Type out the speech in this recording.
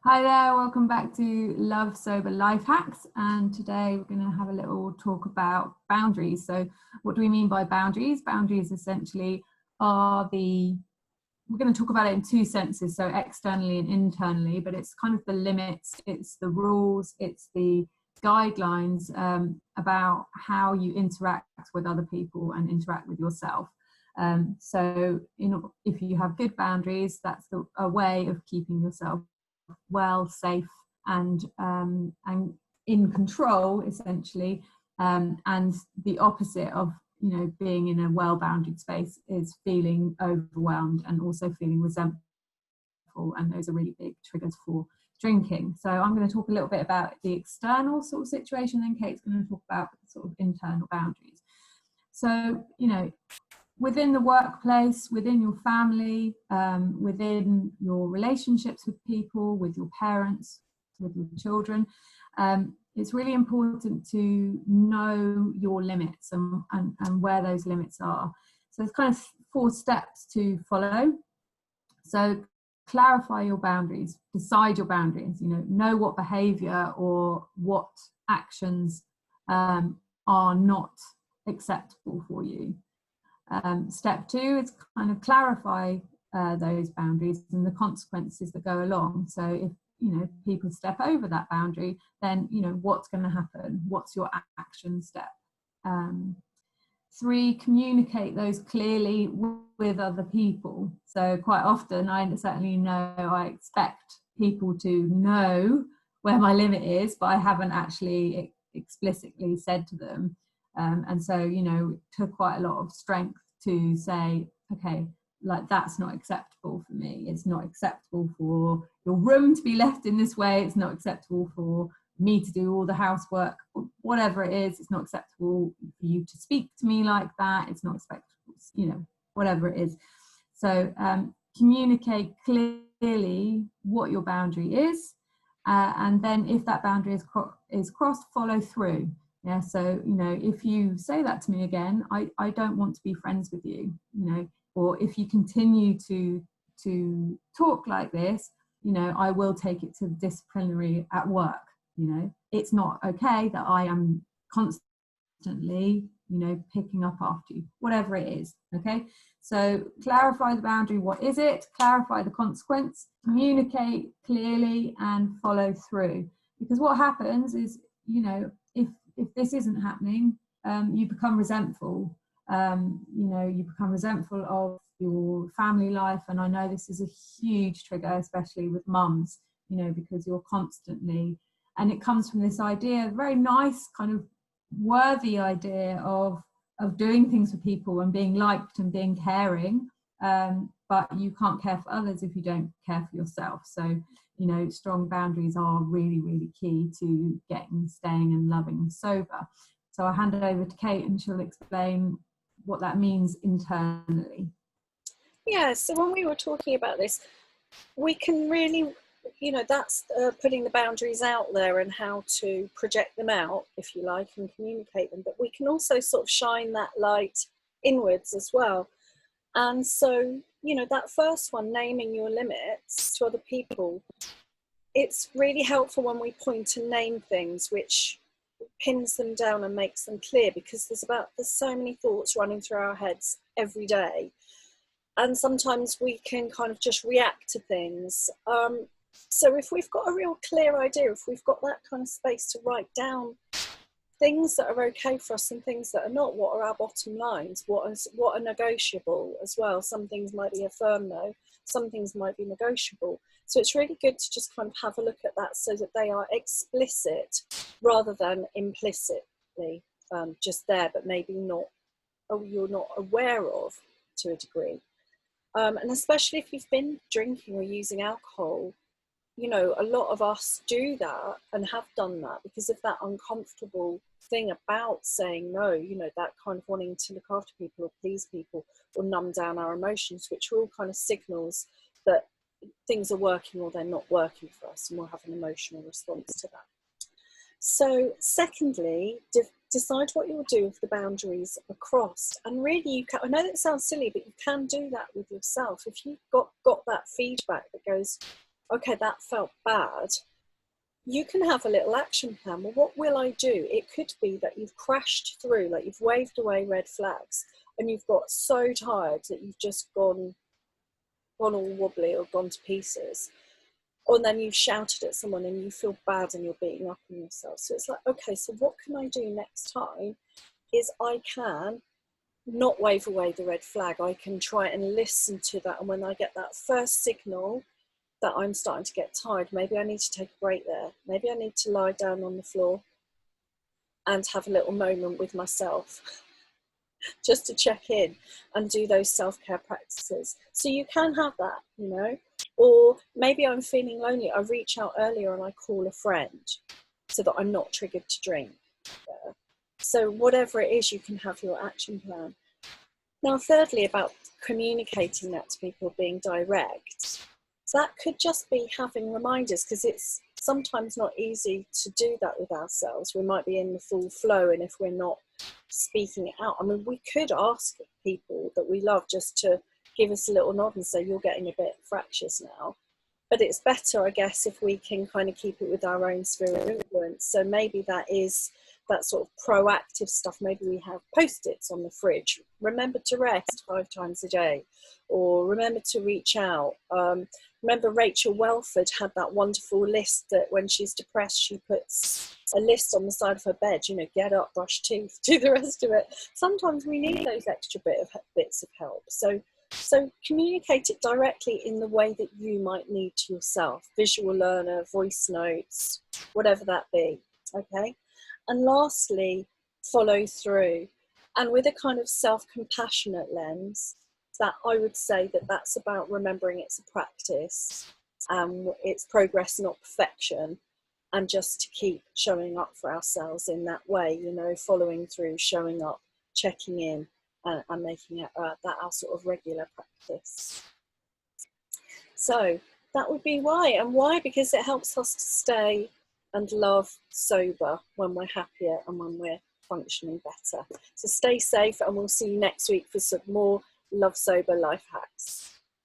Hi there, welcome back to Love Sober Life Hacks, and today we're going to have a little talk about boundaries. So what do we mean by boundaries? Boundaries essentially are we're going to talk about it in two senses, so externally and internally, but it's kind of the limits, it's the rules, it's the guidelines about how you interact with other people and interact with yourself. If you have good boundaries, that's a way of keeping yourself well, safe, and in control, essentially. And the opposite of being in a well-bounded space is feeling overwhelmed and also feeling resentful. And those are really big triggers for drinking. So I'm going to talk a little bit about the external sort of situation, and Kate's going to talk about sort of internal boundaries. So, within the workplace, within your family, within your relationships with people, with your parents, with your children, it's really important to know your limits and where those limits are. So there's kind of 4 steps to follow. So clarify your boundaries, decide your boundaries, know what behavior or what actions are not acceptable for you. Step 2 is kind of clarify those boundaries and the consequences that go along. So if people step over that boundary, then what's going to happen? What's your action step? 3, communicate those clearly with other people. So quite often, I certainly know I expect people to know where my limit is, but I haven't actually explicitly said to them. And so, it took quite a lot of strength to say, okay, like that's not acceptable for me. It's not acceptable for your room to be left in this way. It's not acceptable for me to do all the housework, whatever it is. It's not acceptable for you to speak to me like that. It's not acceptable, whatever it is. So communicate clearly what your boundary is. And then if that boundary is crossed, follow through. Yeah, so if you say that to me again, I don't want to be friends with you, or if you continue to talk like this, I will take it to the disciplinary at work. It's not okay that I am constantly picking up after you, whatever it is. Okay, so clarify the boundary. What is it? Clarify the consequence, communicate clearly, and follow through. Because what happens is, if this isn't happening, you become resentful. You become resentful of your family life. And I know this is a huge trigger, especially with mums, because you're constantly, and it comes from this idea, very nice kind of worthy idea of doing things for people and being liked and being caring. But you can't care for others if you don't care for yourself. So strong boundaries are really, really key to staying and loving sober. So I'll hand it over to Kate and she'll explain what that means internally. Yeah, so when we were talking about this, we can really, that's putting the boundaries out there and how to project them out, if you like, and communicate them. But we can also sort of shine that light inwards as well. And so, that first one, naming your limits to other people, it's really helpful when we point and name things, which pins them down and makes them clear, because there's so many thoughts running through our heads every day. And sometimes we can kind of just react to things. So if we've got a real clear idea, if we've got that kind of space to write down things that are okay for us and things that are not, what are our bottom lines, what are negotiable as well. Some things might be a firm no, some things might be negotiable. So it's really good to just kind of have a look at that so that they are explicit rather than implicitly just there, but maybe not, you're not aware of to a degree. And especially if you've been drinking or using alcohol, a lot of us do that and have done that because of that uncomfortable thing about saying no, that kind of wanting to look after people or please people or numb down our emotions, which are all kind of signals that things are working or they're not working for us, and we'll have an emotional response to that. So secondly, decide what you'll do if the boundaries are crossed. And really, I know that sounds silly, but you can do that with yourself. If you've got that feedback that goes, okay, that felt bad, you can have a little action plan. Well, what will I do? It could be that you've crashed through, like you've waved away red flags and you've got so tired that you've just gone all wobbly or gone to pieces. Or then you've shouted at someone and you feel bad and you're beating up on yourself. So it's like, okay, so what can I do next time is I can not wave away the red flag. I can try and listen to that. And when I get that first signal that I'm starting to get tired, maybe I need to take a break there. Maybe I need to lie down on the floor and have a little moment with myself just to check in and do those self-care practices. So you can have that, you know. Or maybe I'm feeling lonely, I reach out earlier and I call a friend so that I'm not triggered to drink. So whatever it is, you can have your action plan. Now, thirdly, about communicating that to people, being direct, that could just be having reminders, because it's sometimes not easy to do that with ourselves. We might be in the full flow, and if we're not speaking it out, I mean, we could ask people that we love just to give us a little nod and say, you're getting a bit fractious now. But it's better, I guess, if we can kind of keep it with our own sphere of influence. So maybe that is that sort of proactive stuff. Maybe we have post-its on the fridge. Remember to rest 5 times a day, or remember to reach out. Remember Rachel Welford had that wonderful list that when she's depressed, she puts a list on the side of her bed, you know, get up, brush teeth, do the rest of it. Sometimes we need those extra bits of help. So communicate it directly in the way that you might need to yourself. Visual learner, voice notes, whatever that be, okay? And lastly, follow through. And with a kind of self-compassionate lens, that I would say that that's about remembering it's a practice, it's progress, not perfection, and just to keep showing up for ourselves in that way, you know, following through, showing up, checking in, and making it that our sort of regular practice. So that would be why. And why? Because it helps us to stay and love sober when we're happier and when we're functioning better. So stay safe, and we'll see you next week for some more Love Sober life hacks.